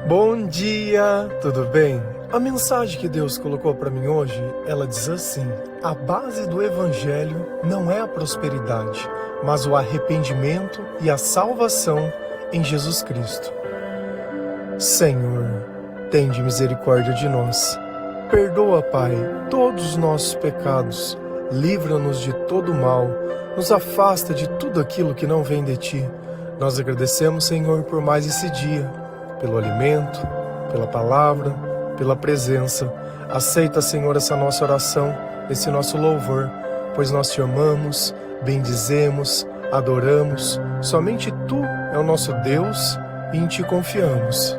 Bom dia, tudo bem? A mensagem que Deus colocou para mim hoje, ela diz assim: a base do evangelho não é a prosperidade, mas o arrependimento e a salvação em Jesus Cristo. Senhor, tende misericórdia de nós. Perdoa, Pai, todos os nossos pecados. Livra-nos de todo mal. Nos afasta de tudo aquilo que não vem de Ti. Nós agradecemos, Senhor, por mais esse dia, pelo alimento, pela palavra, pela presença. Aceita, Senhor, essa nossa oração, esse nosso louvor, pois nós Te amamos, bendizemos, adoramos. Somente Tu é o nosso Deus e em Ti confiamos.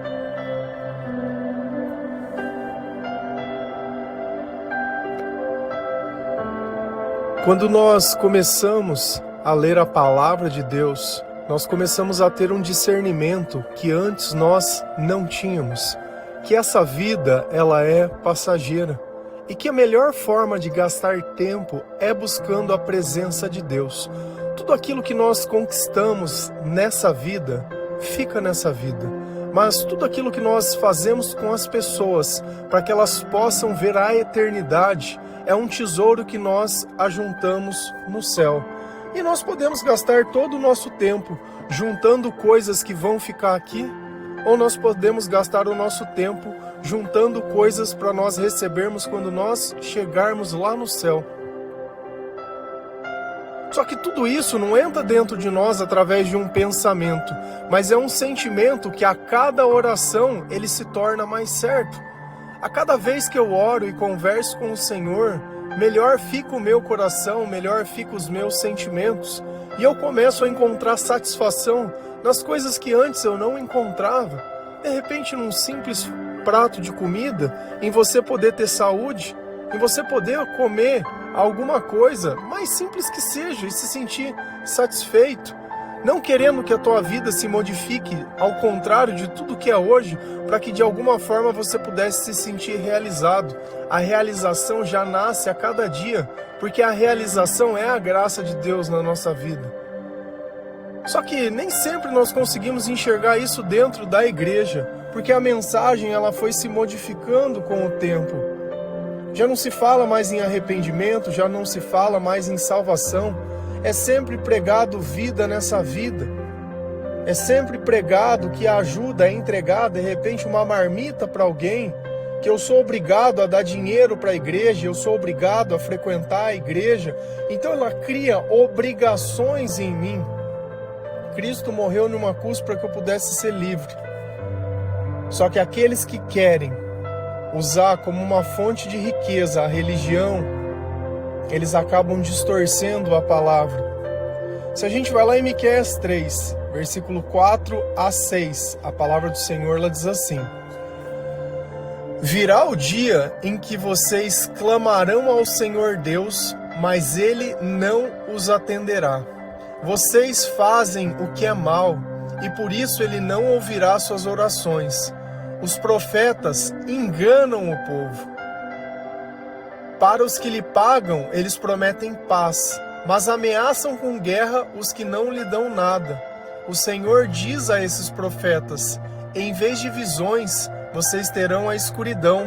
Quando nós começamos a ler a palavra de Deus, nós começamos a ter um discernimento que antes nós não tínhamos, que essa vida ela é passageira e que a melhor forma de gastar tempo é buscando a presença de Deus. Tudo aquilo que nós conquistamos nessa vida, fica nessa vida, mas tudo aquilo que nós fazemos com as pessoas para que elas possam ver a eternidade é um tesouro que nós ajuntamos no céu. E nós podemos gastar todo o nosso tempo juntando coisas que vão ficar aqui, ou nós podemos gastar o nosso tempo juntando coisas para nós recebermos quando nós chegarmos lá no céu. Só que tudo isso não entra dentro de nós através de um pensamento, mas é um sentimento que a cada oração ele se torna mais certo. A cada vez que eu oro e converso com o Senhor, melhor fica o meu coração, melhor ficam os meus sentimentos. E eu começo a encontrar satisfação nas coisas que antes eu não encontrava. De repente, num simples prato de comida, em você poder ter saúde, em você poder comer alguma coisa, mais simples que seja, e se sentir satisfeito. Não querendo que a tua vida se modifique ao contrário de tudo que é hoje, para que de alguma forma você pudesse se sentir realizado. A realização já nasce a cada dia, porque a realização é a graça de Deus na nossa vida. Só que nem sempre nós conseguimos enxergar isso dentro da igreja, porque a mensagem ela foi se modificando com o tempo. Já não se fala mais em arrependimento, já não se fala mais em salvação. É sempre pregado vida nessa vida. É sempre pregado que a ajuda é entregar de repente uma marmita para alguém, que eu sou obrigado a dar dinheiro para a igreja, eu sou obrigado a frequentar a igreja. Então ela cria obrigações em mim. Cristo morreu numa cruz para que eu pudesse ser livre. Só que aqueles que querem usar como uma fonte de riqueza a religião, eles acabam distorcendo a palavra. Se a gente vai lá em Miqueias 3, versículo 4 a 6, a palavra do Senhor ela diz assim: virá o dia em que vocês clamarão ao Senhor Deus, mas Ele não os atenderá. Vocês fazem o que é mal, e por isso Ele não ouvirá suas orações. Os profetas enganam o povo. Para os que lhe pagam, eles prometem paz, mas ameaçam com guerra os que não lhe dão nada. O Senhor diz a esses profetas: em vez de visões, vocês terão a escuridão.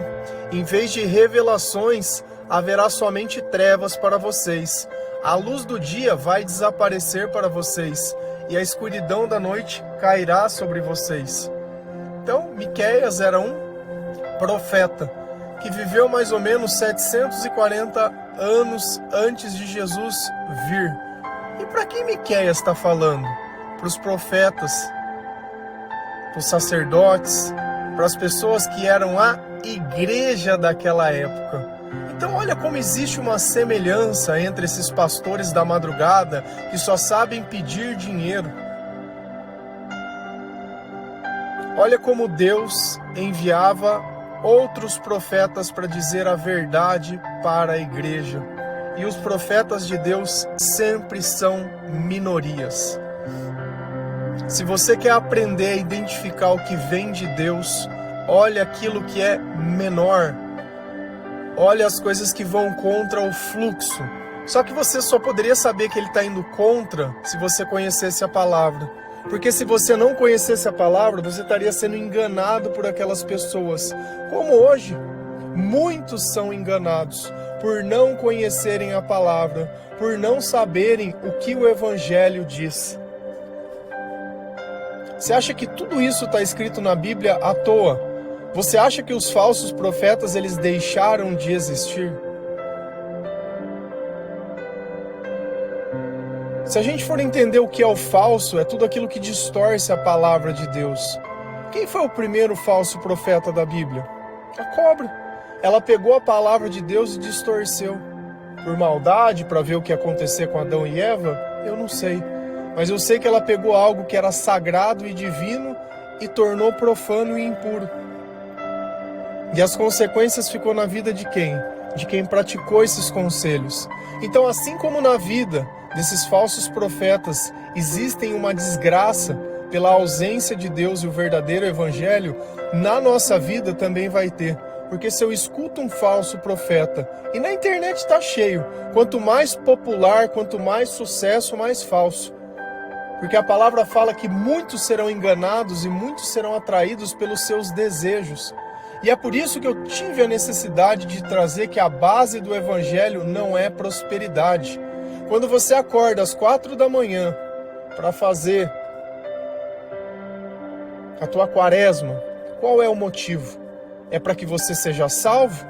Em vez de revelações, haverá somente trevas para vocês. A luz do dia vai desaparecer para vocês, e a escuridão da noite cairá sobre vocês. Então, Miqueias era um profeta que viveu mais ou menos 740 anos antes de Jesus vir. E para quem Miqueias está falando? Para os profetas, para os sacerdotes, para as pessoas que eram a igreja daquela época. Então olha como existe uma semelhança entre esses pastores da madrugada que só sabem pedir dinheiro. Olha como Deus enviava outros profetas para dizer a verdade para a igreja. E os profetas de Deus sempre são minorias. Se você quer aprender a identificar o que vem de Deus, olha aquilo que é menor. Olha as coisas que vão contra o fluxo. Só que você só poderia saber que ele está indo contra se você conhecesse a palavra. Porque se você não conhecesse a palavra, você estaria sendo enganado por aquelas pessoas. Como hoje, muitos são enganados por não conhecerem a palavra, por não saberem o que o Evangelho diz. Você acha que tudo isso está escrito na Bíblia à toa? Você acha que os falsos profetas eles deixaram de existir? Se a gente for entender o que é o falso, é tudo aquilo que distorce a palavra de Deus. Quem foi o primeiro falso profeta da Bíblia? A cobra. Ela pegou a palavra de Deus e distorceu. Por maldade, para ver o que ia acontecer com Adão e Eva? Eu não sei. Mas eu sei que ela pegou algo que era sagrado e divino e tornou profano e impuro. E as consequências ficou na vida de quem? De quem praticou esses conselhos. Então, assim como na vida desses falsos profetas existem uma desgraça pela ausência de Deus e o verdadeiro evangelho, na nossa vida também vai ter. Porque se eu escuto um falso profeta, e na internet está cheio, quanto mais popular, quanto mais sucesso, mais falso. Porque a palavra fala que muitos serão enganados e muitos serão atraídos pelos seus desejos. E é por isso que eu tive a necessidade de trazer que a base do evangelho não é prosperidade. Quando você acorda às 4 da manhã para fazer a tua quaresma, qual é o motivo? É para que você seja salvo?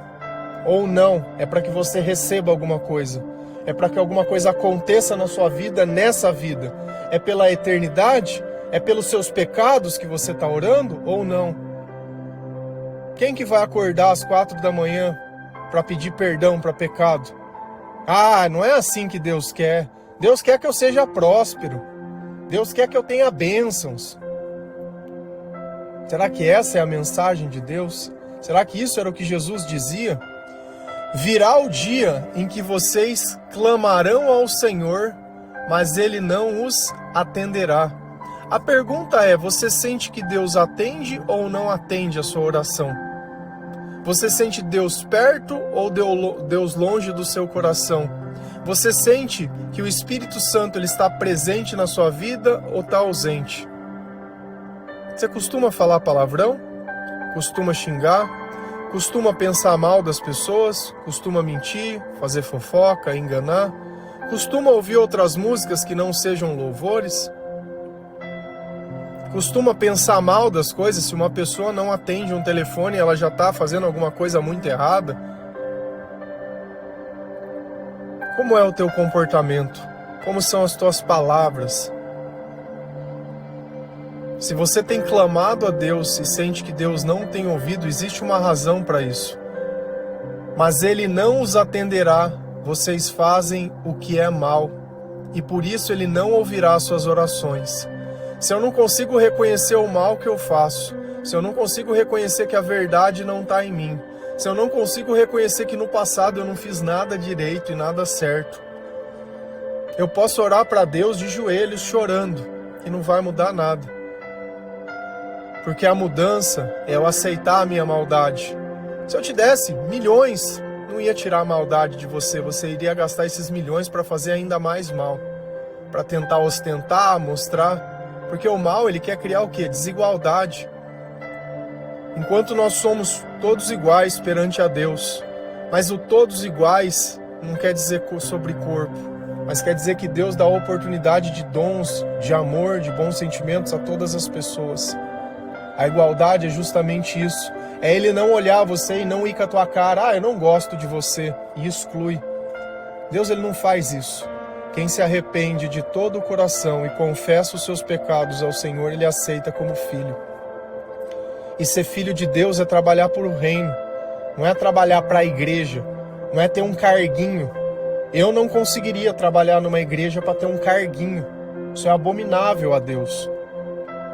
Ou não? É para que você receba alguma coisa? É para que alguma coisa aconteça na sua vida, nessa vida? É pela eternidade? É pelos seus pecados que você está orando? Ou não? Quem que vai acordar às 4 da manhã para pedir perdão para pecado? Ah, não é assim que Deus quer. Deus quer que eu seja próspero. Deus quer que eu tenha bênçãos. Será que essa é a mensagem de Deus? Será que isso era o que Jesus dizia? Virá o dia em que vocês clamarão ao Senhor, mas Ele não os atenderá. A pergunta é, você sente que Deus atende ou não atende a sua oração? Você sente Deus perto ou Deus longe do seu coração? Você sente que o Espírito Santo ele está presente na sua vida ou está ausente? Você costuma falar palavrão? Costuma xingar? Costuma pensar mal das pessoas? Costuma mentir, fazer fofoca, enganar? Costuma ouvir outras músicas que não sejam louvores? Costuma pensar mal das coisas? Se uma pessoa não atende um telefone, ela já está fazendo alguma coisa muito errada? Como é o teu comportamento? Como são as tuas palavras? Se você tem clamado a Deus e sente que Deus não tem ouvido, existe uma razão para isso. Mas Ele não os atenderá, vocês fazem o que é mal, e por isso Ele não ouvirá suas orações. Se eu não consigo reconhecer o mal que eu faço, se eu não consigo reconhecer que a verdade não está em mim, se eu não consigo reconhecer que no passado eu não fiz nada direito e nada certo, eu posso orar para Deus de joelhos chorando, e não vai mudar nada. Porque a mudança é eu aceitar a minha maldade. Se eu te desse milhões, não ia tirar a maldade de você. Você iria gastar esses milhões para fazer ainda mais mal. Para tentar ostentar, mostrar. Porque o mal, ele quer criar o quê? Desigualdade. Enquanto nós somos todos iguais perante a Deus. Mas o todos iguais não quer dizer sobre corpo. Mas quer dizer que Deus dá a oportunidade de dons, de amor, de bons sentimentos a todas as pessoas. A igualdade é justamente isso. É Ele não olhar você e não ir com a tua cara, eu não gosto de você, e exclui. Deus ele não faz isso. Quem se arrepende de todo o coração e confessa os seus pecados ao Senhor, Ele aceita como filho. E ser filho de Deus é trabalhar por o reino. Não é trabalhar para a igreja. Não é ter um carguinho. Eu não conseguiria trabalhar numa igreja para ter um carguinho. Isso é abominável a Deus.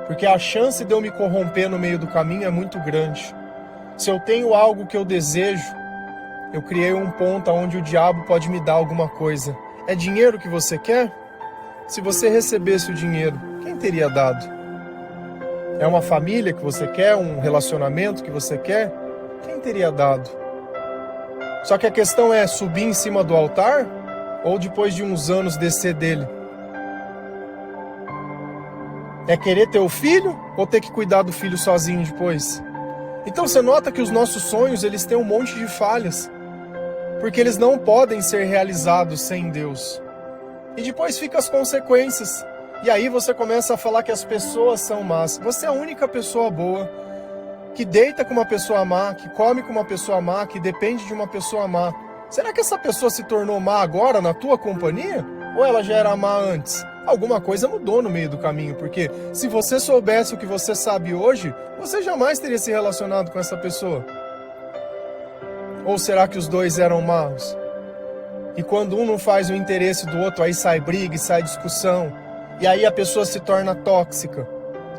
Porque a chance de eu me corromper no meio do caminho é muito grande. Se eu tenho algo que eu desejo, eu criei um ponto onde o diabo pode me dar alguma coisa. É dinheiro que você quer? Se você recebesse o dinheiro, quem teria dado? É uma família que você quer? Um relacionamento que você quer? Quem teria dado? Só que a questão é subir em cima do altar ou depois de uns anos descer dele? É querer ter o filho ou ter que cuidar do filho sozinho depois? Então você nota que os nossos sonhos, eles têm um monte de falhas, porque eles não podem ser realizados sem Deus. E depois fica as consequências. E aí você começa a falar que as pessoas são más. Você é a única pessoa boa que deita com uma pessoa má, que come com uma pessoa má, que depende de uma pessoa má. Será que essa pessoa se tornou má agora na tua companhia? Ou ela já era má antes? Alguma coisa mudou no meio do caminho, porque se você soubesse o que você sabe hoje, você jamais teria se relacionado com essa pessoa. Ou será que os dois eram maus? E quando um não faz o interesse do outro, aí sai briga, sai discussão, e aí a pessoa se torna tóxica.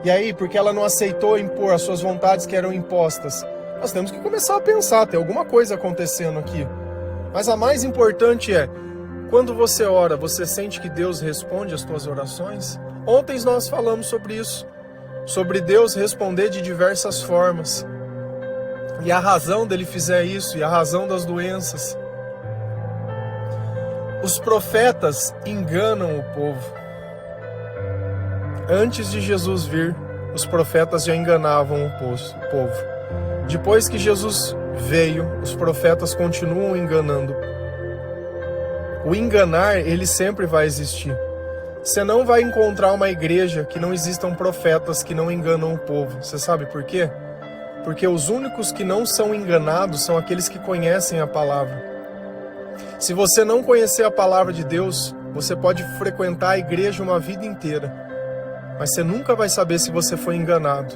E aí, porque ela não aceitou impor as suas vontades que eram impostas, nós temos que começar a pensar, tem alguma coisa acontecendo aqui. Mas a mais importante é, quando você ora, você sente que Deus responde às tuas orações? Ontem nós falamos sobre isso, sobre Deus responder de diversas formas. E a razão dele fizer isso, e a razão das doenças. Os profetas enganam o povo. Antes de Jesus vir, os profetas já enganavam o povo. Depois que Jesus veio, os profetas continuam enganando. O enganar, ele sempre vai existir. Você não vai encontrar uma igreja que não existam profetas que não enganam o povo. Você sabe por quê? Porque os únicos que não são enganados são aqueles que conhecem a palavra. Se você não conhecer a palavra de Deus, você pode frequentar a igreja uma vida inteira, mas você nunca vai saber se você foi enganado.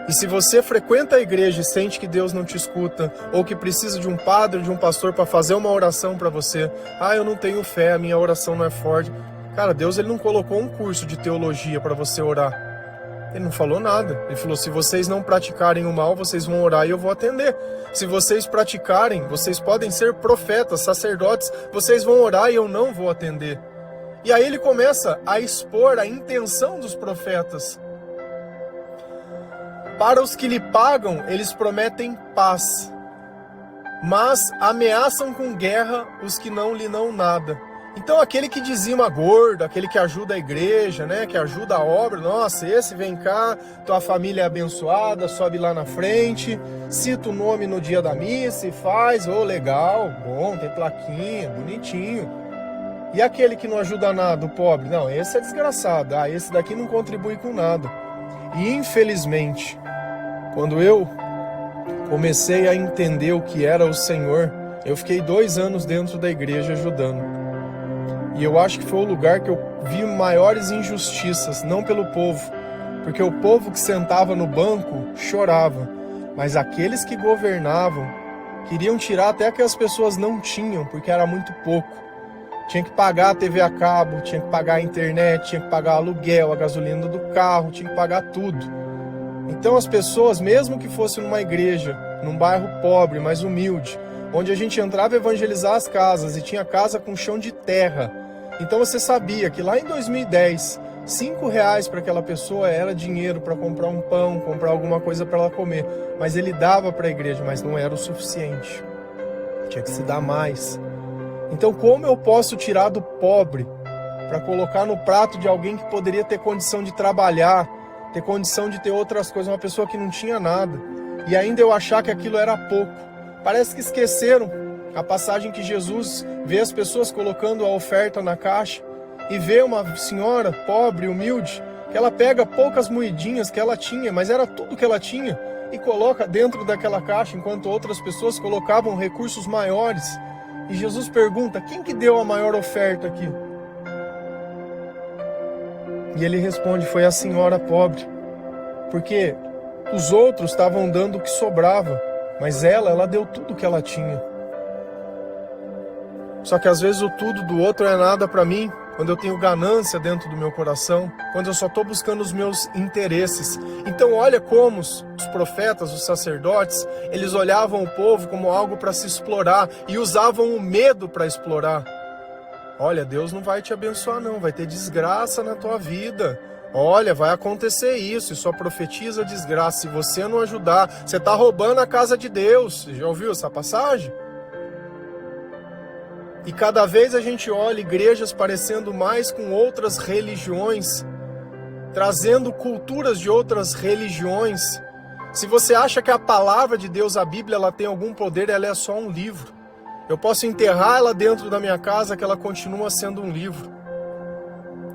E se você frequenta a igreja e sente que Deus não te escuta, ou que precisa de um padre, de um pastor para fazer uma oração para você, eu não tenho fé, a minha oração não é forte. Cara, Deus ele não colocou um curso de teologia para você orar. Ele não falou nada. Ele falou, se vocês não praticarem o mal, vocês vão orar e eu vou atender. Se vocês praticarem, vocês podem ser profetas, sacerdotes, vocês vão orar e eu não vou atender. E aí ele começa a expor a intenção dos profetas. Para os que lhe pagam, eles prometem paz, mas ameaçam com guerra os que não lhe dão nada. Então aquele que dizima gordo, aquele que ajuda a igreja, né, que ajuda a obra, nossa, esse vem cá, tua família é abençoada, sobe lá na frente, cita o nome no dia da missa e faz, legal, bom, tem plaquinha, bonitinho. E aquele que não ajuda nada, o pobre? Não, esse é desgraçado, esse daqui não contribui com nada. E infelizmente, quando eu comecei a entender o que era o Senhor, eu fiquei 2 anos dentro da igreja ajudando. E eu acho que foi o lugar que eu vi maiores injustiças, não pelo povo, porque o povo que sentava no banco chorava, mas aqueles que governavam queriam tirar até que as pessoas não tinham, porque era muito pouco. Tinha que pagar a TV a cabo, tinha que pagar a internet, tinha que pagar aluguel, a gasolina do carro, tinha que pagar tudo. Então as pessoas, mesmo que fosse numa igreja, num bairro pobre, mais humilde, onde a gente entrava a evangelizar as casas e tinha casa com chão de terra, então você sabia que lá em 2010, R$5 para aquela pessoa era dinheiro para comprar um pão, comprar alguma coisa para ela comer, mas ele dava para a igreja, mas não era o suficiente, tinha que se dar mais. Então como eu posso tirar do pobre para colocar no prato de alguém que poderia ter condição de trabalhar, ter condição de ter outras coisas, uma pessoa que não tinha nada, e ainda eu achar que aquilo era pouco? Parece que esqueceram a passagem que Jesus vê as pessoas colocando a oferta na caixa e vê uma senhora pobre, humilde, que ela pega poucas moedinhas que ela tinha, mas era tudo que ela tinha, e coloca dentro daquela caixa, enquanto outras pessoas colocavam recursos maiores. E Jesus pergunta, quem que deu a maior oferta aqui? E ele responde, foi a senhora pobre, porque os outros estavam dando o que sobrava, mas ela deu tudo o que ela tinha. Só que às vezes o tudo do outro é nada para mim, quando eu tenho ganância dentro do meu coração, quando eu só estou buscando os meus interesses. Então olha como os profetas, os sacerdotes, eles olhavam o povo como algo para se explorar e usavam o medo para explorar. Olha, Deus não vai te abençoar não, vai ter desgraça na tua vida. Olha, vai acontecer isso, e só profetiza desgraça. Se você não ajudar, você está roubando a casa de Deus. Você já ouviu essa passagem? E cada vez a gente olha igrejas parecendo mais com outras religiões, trazendo culturas de outras religiões. Se você acha que a palavra de Deus, a Bíblia, ela tem algum poder, ela é só um livro. Eu posso enterrar ela dentro da minha casa, que ela continua sendo um livro.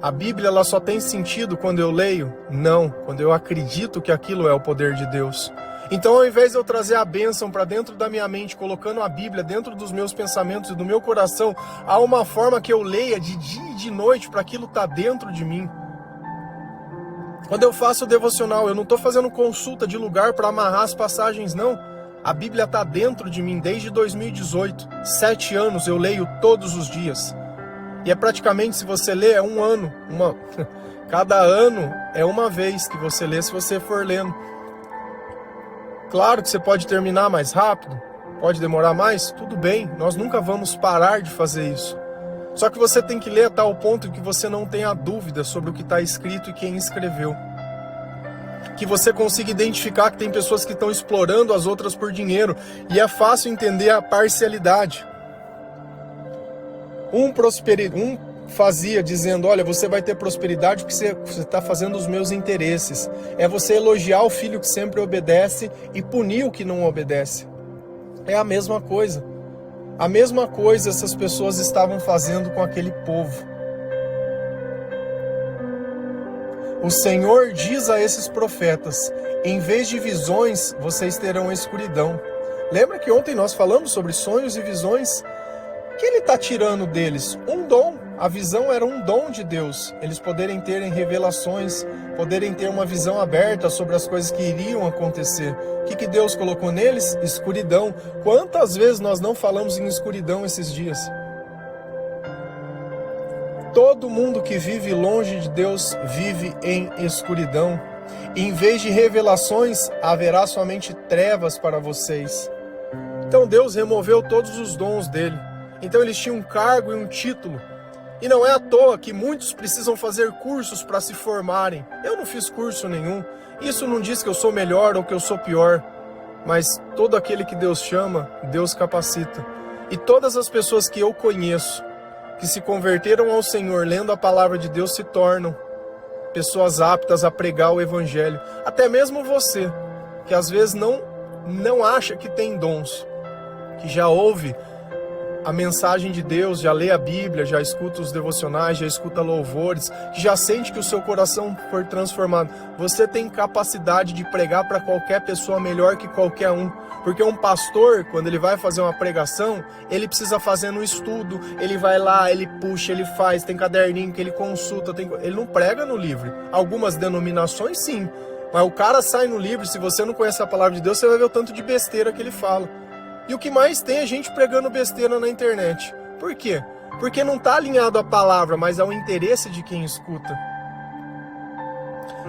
A Bíblia, ela só tem sentido quando eu leio? Não, quando eu acredito que aquilo é o poder de Deus. Então, ao invés de eu trazer a bênção para dentro da minha mente, colocando a Bíblia dentro dos meus pensamentos e do meu coração, há uma forma que eu leia de dia e de noite para aquilo estar dentro de mim. Quando eu faço o devocional, eu não estou fazendo consulta de lugar para amarrar as passagens, não. A Bíblia está dentro de mim desde 2018. 7 anos eu leio todos os dias. E é praticamente, se você lê, é um ano. Cada ano é uma vez que você lê, se você for lendo. Claro que você pode terminar mais rápido, pode demorar mais, tudo bem. Nós nunca vamos parar de fazer isso. Só que você tem que ler a tal ponto que você não tenha dúvida sobre o que está escrito e quem escreveu. Que você consiga identificar que tem pessoas que estão explorando as outras por dinheiro. E é fácil entender a parcialidade. Um fazia dizendo, olha, você vai ter prosperidade porque você está fazendo os meus interesses. É você elogiar o filho que sempre obedece e punir o que não obedece. É a mesma coisa. A mesma coisa essas pessoas estavam fazendo com aquele povo. O Senhor diz a esses profetas, em vez de visões, vocês terão escuridão. Lembra que ontem nós falamos sobre sonhos e visões? O que ele está tirando deles? Um dom. A visão era um dom de Deus. Eles poderem terem revelações, poderem ter uma visão aberta sobre as coisas que iriam acontecer. O que Deus colocou neles? Escuridão. Quantas vezes nós não falamos em escuridão esses dias? Todo mundo que vive longe de Deus vive em escuridão. Em vez de revelações, haverá somente trevas para vocês. Então Deus removeu todos os dons dele. Então eles tinham um cargo e um título. E não é à toa que muitos precisam fazer cursos para se formarem. Eu não fiz curso nenhum. Isso não diz que eu sou melhor ou que eu sou pior. Mas todo aquele que Deus chama, Deus capacita. E todas as pessoas que eu conheço, que se converteram ao Senhor lendo a palavra de Deus, se tornam pessoas aptas a pregar o Evangelho. Até mesmo você, que às vezes não acha que tem dons, que já ouve a mensagem de Deus, já lê a Bíblia, já escuta os devocionais, já escuta louvores, que já sente que o seu coração foi transformado. Você tem capacidade de pregar para qualquer pessoa melhor que qualquer um. Porque um pastor, quando ele vai fazer uma pregação, ele precisa fazer no estudo, ele vai lá, ele puxa, ele faz, tem caderninho que ele consulta, ele não prega no livro. Algumas denominações sim, mas o cara sai no livro, se você não conhece a palavra de Deus, você vai ver o tanto de besteira que ele fala. E o que mais tem é gente pregando besteira na internet. Por quê? Porque não está alinhado à palavra, mas ao interesse de quem escuta.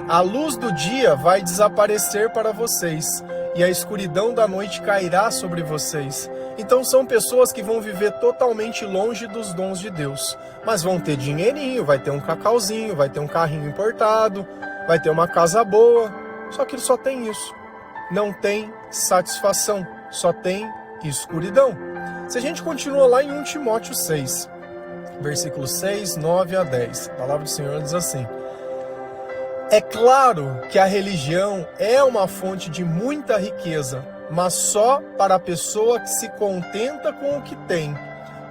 A luz do dia vai desaparecer para vocês, e a escuridão da noite cairá sobre vocês. Então são pessoas que vão viver totalmente longe dos dons de Deus. Mas vão ter dinheirinho, vai ter um cacauzinho, vai ter um carrinho importado, vai ter uma casa boa. Só que só tem isso. Não tem satisfação, só tem escuridão. Se a gente continua lá em 1 Timóteo 6, versículos 6, 9 a 10, a palavra do Senhor diz assim: é claro que a religião é uma fonte de muita riqueza, mas só para a pessoa que se contenta com o que tem.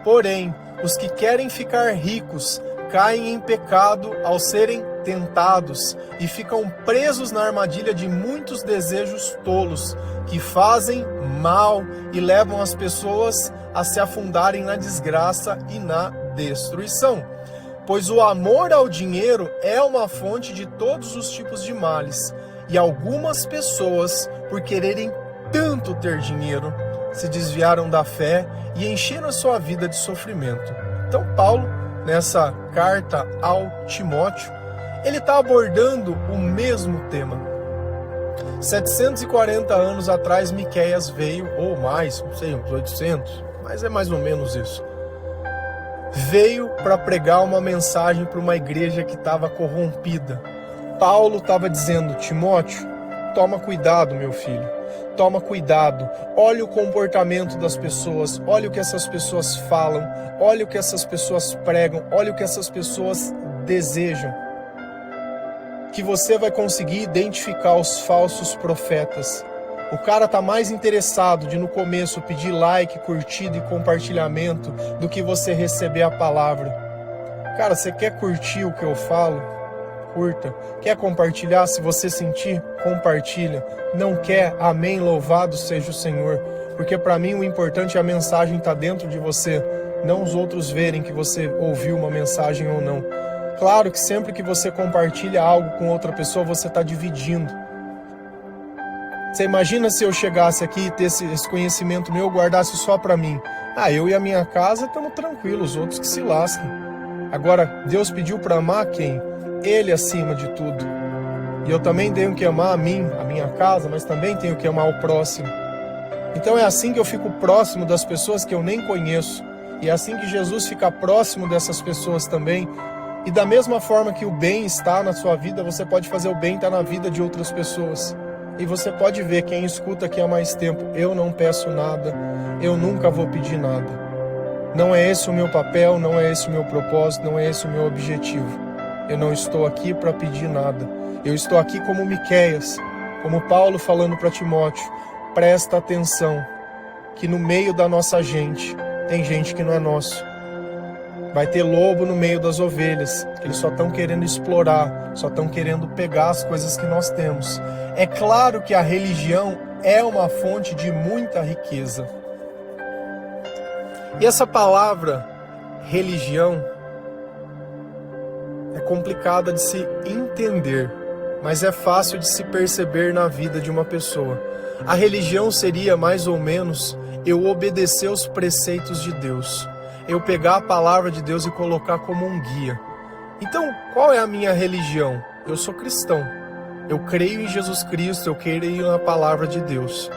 Porém, os que querem ficar ricos caem em pecado ao serem tentados e ficam presos na armadilha de muitos desejos tolos que fazem mal e levam as pessoas a se afundarem na desgraça e na destruição. Pois o amor ao dinheiro é uma fonte de todos os tipos de males, e algumas pessoas, por quererem tanto ter dinheiro, se desviaram da fé e encheram a sua vida de sofrimento. Então Paulo, nessa carta ao Timóteo, ele está abordando o mesmo tema. 740 anos atrás, Miqueias veio, ou mais, não sei, uns 800, mas é mais ou menos isso. Veio para pregar uma mensagem para uma igreja que estava corrompida. Paulo estava dizendo: Timóteo, toma cuidado, meu filho, toma cuidado, olha o comportamento das pessoas, olha o que essas pessoas falam, olha o que essas pessoas pregam, olha o que essas pessoas desejam. que você vai conseguir identificar os falsos profetas. O cara tá mais interessado de no começo pedir like, curtida e compartilhamento do que você receber a palavra. Cara, você quer curtir o que eu falo? Curta. Quer compartilhar? Se você sentir, compartilha. Não quer? Amém, louvado seja o Senhor. Porque para mim o importante é a mensagem estar dentro de você, não os outros verem que você ouviu uma mensagem ou não. Claro que sempre que você compartilha algo com outra pessoa, você está dividindo. Você imagina se eu chegasse aqui e ter esse conhecimento meu, guardasse só para mim. Eu e a minha casa estamos tranquilos, os outros que se lasquem. Agora, Deus pediu para amar quem? Ele acima de tudo. E eu também tenho que amar a mim, a minha casa, mas também tenho que amar o próximo. Então é assim que eu fico próximo das pessoas que eu nem conheço. E é assim que Jesus fica próximo dessas pessoas também. E da mesma forma que o bem está na sua vida, você pode fazer o bem estar na vida de outras pessoas. E você pode ver, quem escuta aqui há mais tempo, eu não peço nada, eu nunca vou pedir nada. Não é esse o meu papel, não é esse o meu propósito, não é esse o meu objetivo. Eu não estou aqui para pedir nada. Eu estou aqui como Miqueias, como Paulo falando para Timóteo, presta atenção, que no meio da nossa gente, tem gente que não é nosso. Vai ter lobo no meio das ovelhas, que eles só estão querendo explorar, só estão querendo pegar as coisas que nós temos. É claro que a religião é uma fonte de muita riqueza. E essa palavra, religião, é complicada de se entender, mas é fácil de se perceber na vida de uma pessoa. A religião seria, mais ou menos, eu obedecer os preceitos de Deus. Eu pegar a palavra de Deus e colocar como um guia. Então, qual é a minha religião? Eu sou cristão. Eu creio em Jesus Cristo, eu creio na palavra de Deus.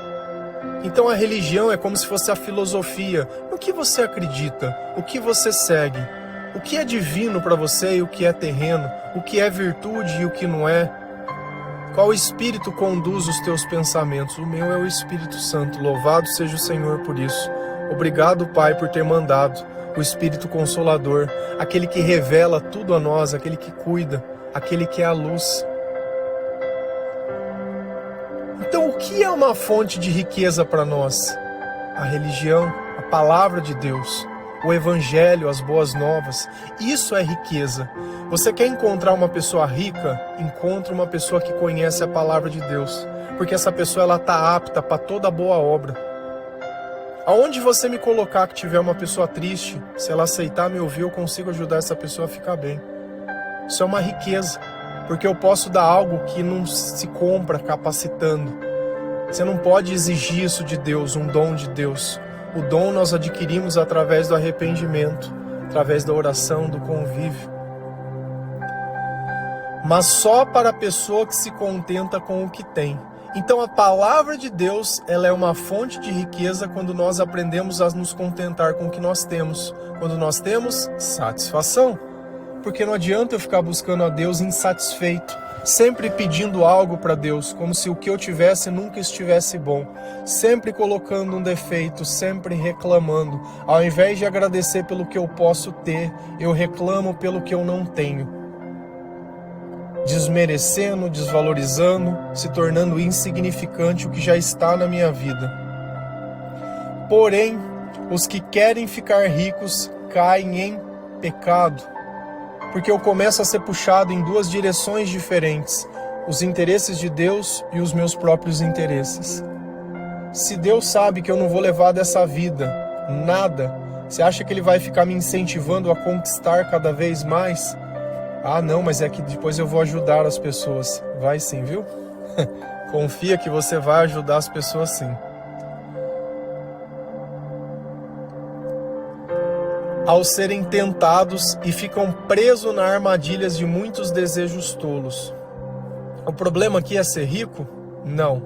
Então a religião é como se fosse a filosofia. No que você acredita? O que você segue? O que é divino para você e o que é terreno? O que é virtude e o que não é? Qual espírito conduz os teus pensamentos? O meu é o Espírito Santo. Louvado seja o Senhor por isso. Obrigado, Pai, por ter mandado o Espírito Consolador, aquele que revela tudo a nós, aquele que cuida, aquele que é a luz. Então, o que é uma fonte de riqueza para nós? A religião, a palavra de Deus, o Evangelho, as boas novas. Isso é riqueza. Você quer encontrar uma pessoa rica? Encontre uma pessoa que conhece a palavra de Deus, porque essa pessoa ela está apta para toda boa obra. Aonde você me colocar que tiver uma pessoa triste, se ela aceitar me ouvir, eu consigo ajudar essa pessoa a ficar bem. Isso é uma riqueza, porque eu posso dar algo que não se compra capacitando. Você não pode exigir isso de Deus, um dom de Deus. O dom nós adquirimos através do arrependimento, através da oração, do convívio. Mas só para a pessoa que se contenta com o que tem. Então a palavra de Deus, ela é uma fonte de riqueza quando nós aprendemos a nos contentar com o que nós temos. Quando nós temos satisfação. Porque não adianta eu ficar buscando a Deus insatisfeito, sempre pedindo algo para Deus, como se o que eu tivesse nunca estivesse bom. Sempre colocando um defeito, sempre reclamando. Ao invés de agradecer pelo que eu posso ter, eu reclamo pelo que eu não tenho. Desmerecendo, desvalorizando, se tornando insignificante o que já está na minha vida. Porém, os que querem ficar ricos caem em pecado, porque eu começo a ser puxado em duas direções diferentes, os interesses de Deus e os meus próprios interesses. Se Deus sabe que eu não vou levar dessa vida nada, você acha que Ele vai ficar me incentivando a conquistar cada vez mais? Não, mas é que depois eu vou ajudar as pessoas. Vai sim, viu? Confia que você vai ajudar as pessoas sim. Ao serem tentados e ficam presos nas armadilhas de muitos desejos tolos. O problema aqui é ser rico? Não.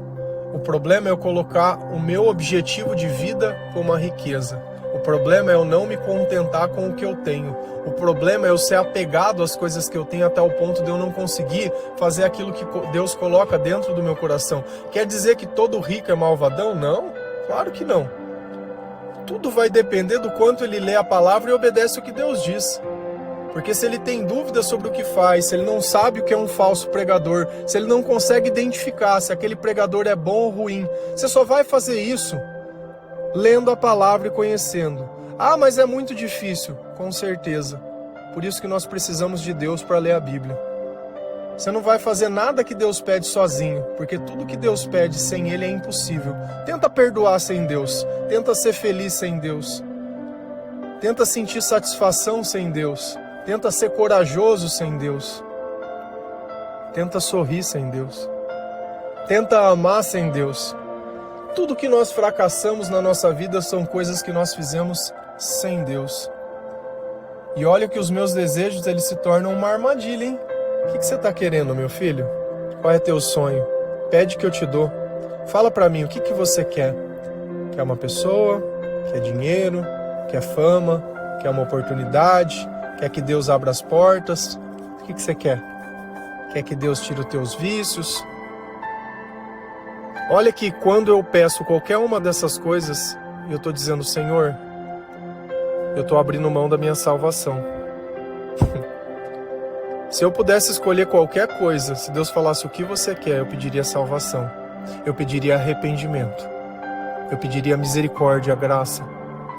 O problema é eu colocar o meu objetivo de vida como a riqueza. O problema é eu não me contentar com o que eu tenho. O problema é eu ser apegado às coisas que eu tenho até o ponto de eu não conseguir fazer aquilo que Deus coloca dentro do meu coração. Quer dizer que todo rico é malvadão? Não, claro que não. Tudo vai depender do quanto ele lê a palavra e obedece o que Deus diz. Porque se ele tem dúvida sobre o que faz, se ele não sabe o que é um falso pregador, se ele não consegue identificar se aquele pregador é bom ou ruim, você só vai fazer isso lendo a palavra e conhecendo. Ah, mas é muito difícil. Com certeza. Por isso que nós precisamos de Deus para ler a Bíblia. Você não vai fazer nada que Deus pede sozinho, porque tudo que Deus pede sem Ele é impossível. Tenta perdoar sem Deus. Tenta ser feliz sem Deus. Tenta sentir satisfação sem Deus. Tenta ser corajoso sem Deus. Tenta sorrir sem Deus. Tenta amar sem Deus. Tudo que nós fracassamos na nossa vida são coisas que nós fizemos sem Deus. E olha que os meus desejos, eles se tornam uma armadilha, hein? O que você está querendo, meu filho? Qual é teu sonho? Pede que eu te dou. Fala para mim, o que você quer? Quer uma pessoa? Quer dinheiro? Quer fama? Quer uma oportunidade? Quer que Deus abra as portas? O que você quer? Quer que Deus tire os teus vícios? Olha que quando eu peço qualquer uma dessas coisas, eu estou dizendo, Senhor, eu estou abrindo mão da minha salvação. Se eu pudesse escolher qualquer coisa, se Deus falasse o que você quer, eu pediria salvação. Eu pediria arrependimento. Eu pediria misericórdia, graça.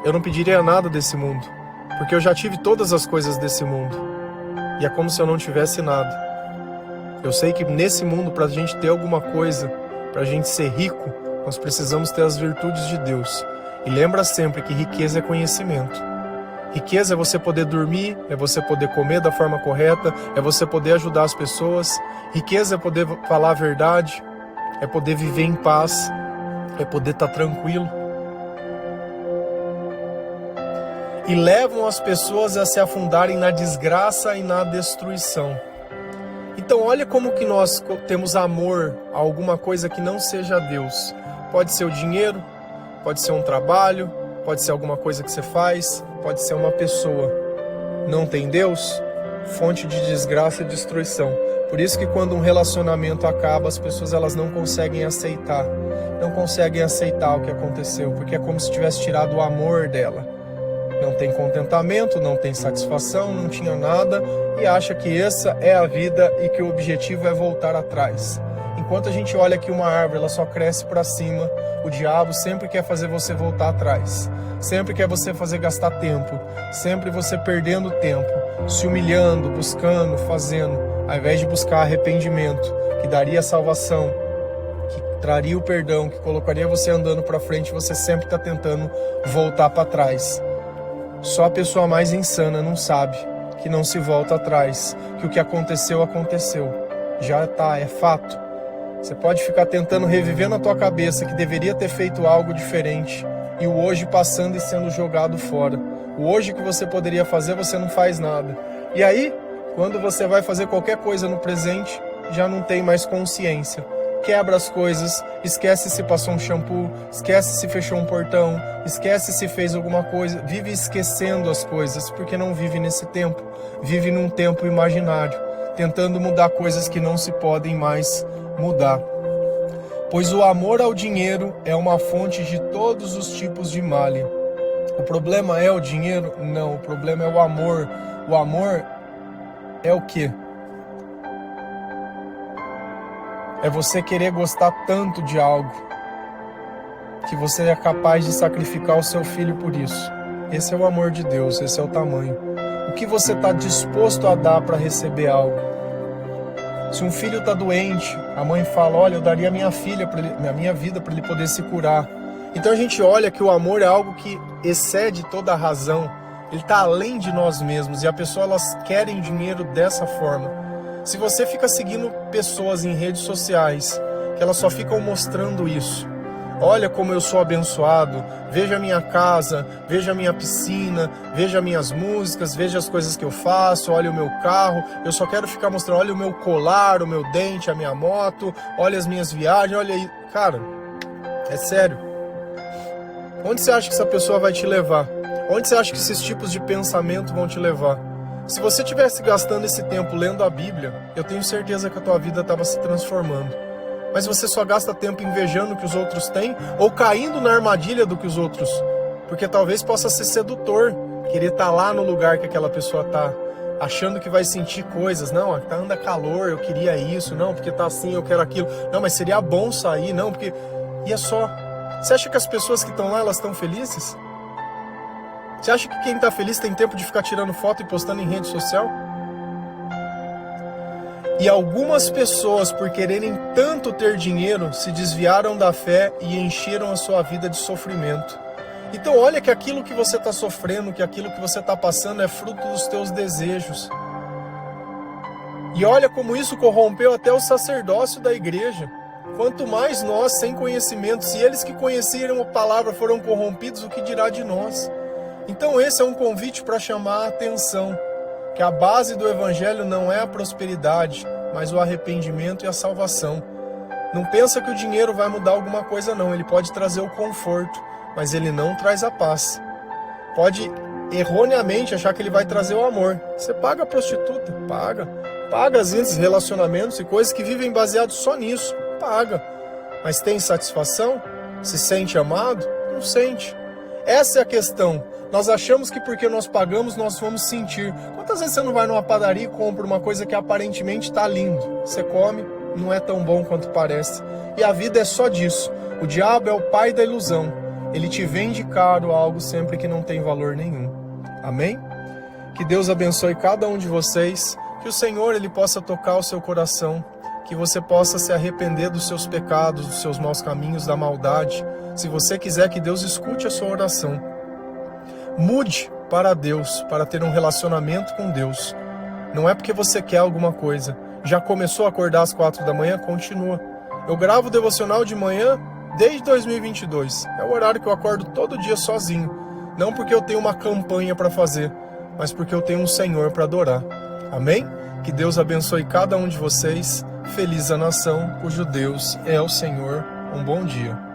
Eu não pediria nada desse mundo, porque eu já tive todas as coisas desse mundo. E é como se eu não tivesse nada. Eu sei que nesse mundo, para a gente ter alguma coisa, para a gente ser rico, nós precisamos ter as virtudes de Deus. E lembra sempre que riqueza é conhecimento. Riqueza é você poder dormir, é você poder comer da forma correta, é você poder ajudar as pessoas. Riqueza é poder falar a verdade, é poder viver em paz, é poder estar tranquilo. E levam as pessoas a se afundarem na desgraça e na destruição. Então olha como que nós temos amor a alguma coisa que não seja Deus. Pode ser o dinheiro, pode ser um trabalho, pode ser alguma coisa que você faz, pode ser uma pessoa. Não tem Deus? Fonte de desgraça e destruição. Por isso que quando um relacionamento acaba, as pessoas elas não conseguem aceitar. Não conseguem aceitar o que aconteceu, porque é como se tivesse tirado o amor dela. Não tem contentamento, não tem satisfação, não tinha nada e acha que essa é a vida e que o objetivo é voltar atrás. Enquanto a gente olha que uma árvore ela só cresce para cima, o diabo sempre quer fazer você voltar atrás. Sempre quer você fazer gastar tempo, sempre você perdendo tempo, se humilhando, buscando, fazendo, ao invés de buscar arrependimento, que daria salvação, que traria o perdão, que colocaria você andando para frente, você sempre está tentando voltar para trás. Só a pessoa mais insana não sabe que não se volta atrás, que o que aconteceu, aconteceu. Já está, é fato. Você pode ficar tentando reviver na tua cabeça que deveria ter feito algo diferente e o hoje passando e sendo jogado fora. O hoje que você poderia fazer, você não faz nada. E aí, quando você vai fazer qualquer coisa no presente, já não tem mais consciência. Quebra as coisas, esquece se passou um shampoo, esquece se fechou um portão, esquece se fez alguma coisa, vive esquecendo as coisas, porque não vive nesse tempo, vive num tempo imaginário, tentando mudar coisas que não se podem mais mudar. Pois o amor ao dinheiro é uma fonte de todos os tipos de malha. O problema é o dinheiro? Não, o problema é o amor. O amor é o quê? É você querer gostar tanto de algo que você é capaz de sacrificar o seu filho por isso. Esse é o amor de Deus, esse é o tamanho. O que você está disposto a dar para receber algo? Se um filho está doente, a mãe fala, olha, eu daria a minha vida para ele poder se curar. Então a gente olha que o amor é algo que excede toda a razão. Ele está além de nós mesmos e as pessoas elas querem dinheiro dessa forma. Se você fica seguindo pessoas em redes sociais, que elas só ficam mostrando isso. Olha como eu sou abençoado, veja a minha casa, veja a minha piscina, veja minhas músicas, veja as coisas que eu faço, olha o meu carro. Eu só quero ficar mostrando, olha o meu colar, o meu dente, a minha moto, olha as minhas viagens, olha aí. Cara, é sério. Onde você acha que essa pessoa vai te levar? Onde você acha que esses tipos de pensamento vão te levar? Se você estivesse gastando esse tempo lendo a Bíblia, eu tenho certeza que a tua vida estava se transformando. Mas você só gasta tempo invejando o que os outros têm ou caindo na armadilha do que os outros. Porque talvez possa ser sedutor, querer estar lá no lugar que aquela pessoa está. achando que vai sentir coisas. Não, tá anda calor, eu queria isso. Não, porque tá assim, eu quero aquilo. Não, mas seria bom sair. Não, porque... E é só. Você acha que as pessoas que estão lá, elas estão felizes? Você acha que quem tá feliz tem tempo de ficar tirando foto e postando em rede social? E algumas pessoas, por quererem tanto ter dinheiro, se desviaram da fé e encheram a sua vida de sofrimento. Então olha que aquilo que você está sofrendo, que aquilo que você está passando é fruto dos teus desejos. E olha como isso corrompeu até o sacerdócio da igreja. Quanto mais nós, sem conhecimento, se eles que conheceram a palavra foram corrompidos, o que dirá de nós? Então esse é um convite para chamar a atenção, que a base do evangelho não é a prosperidade, mas o arrependimento e a salvação. Não pensa que o dinheiro vai mudar alguma coisa não, ele pode trazer o conforto, mas ele não traz a paz. Pode erroneamente achar que ele vai trazer o amor. Você paga a prostituta? Paga. Paga às vezes relacionamentos e coisas que vivem baseados só nisso. Paga. Mas tem satisfação? Se sente amado? Não sente. Essa é a questão. Nós achamos que porque nós pagamos, nós vamos sentir. Quantas vezes você não vai numa padaria e compra uma coisa que aparentemente está lindo? Você come, não é tão bom quanto parece. E a vida é só disso. O diabo é o pai da ilusão. Ele te vende caro algo sempre que não tem valor nenhum. Amém? Que Deus abençoe cada um de vocês. Que o Senhor ele possa tocar o seu coração. Que você possa se arrepender dos seus pecados, dos seus maus caminhos, da maldade. Se você quiser que Deus escute a sua oração. Mude para Deus, para ter um relacionamento com Deus. Não é porque você quer alguma coisa. Já começou a acordar às 4 da manhã? Continua. Eu gravo o devocional de manhã desde 2022. É o horário que eu acordo todo dia sozinho. Não porque eu tenho uma campanha para fazer, mas porque eu tenho um Senhor para adorar. Amém? Que Deus abençoe cada um de vocês. Feliz a nação cujo Deus é o Senhor. Um bom dia.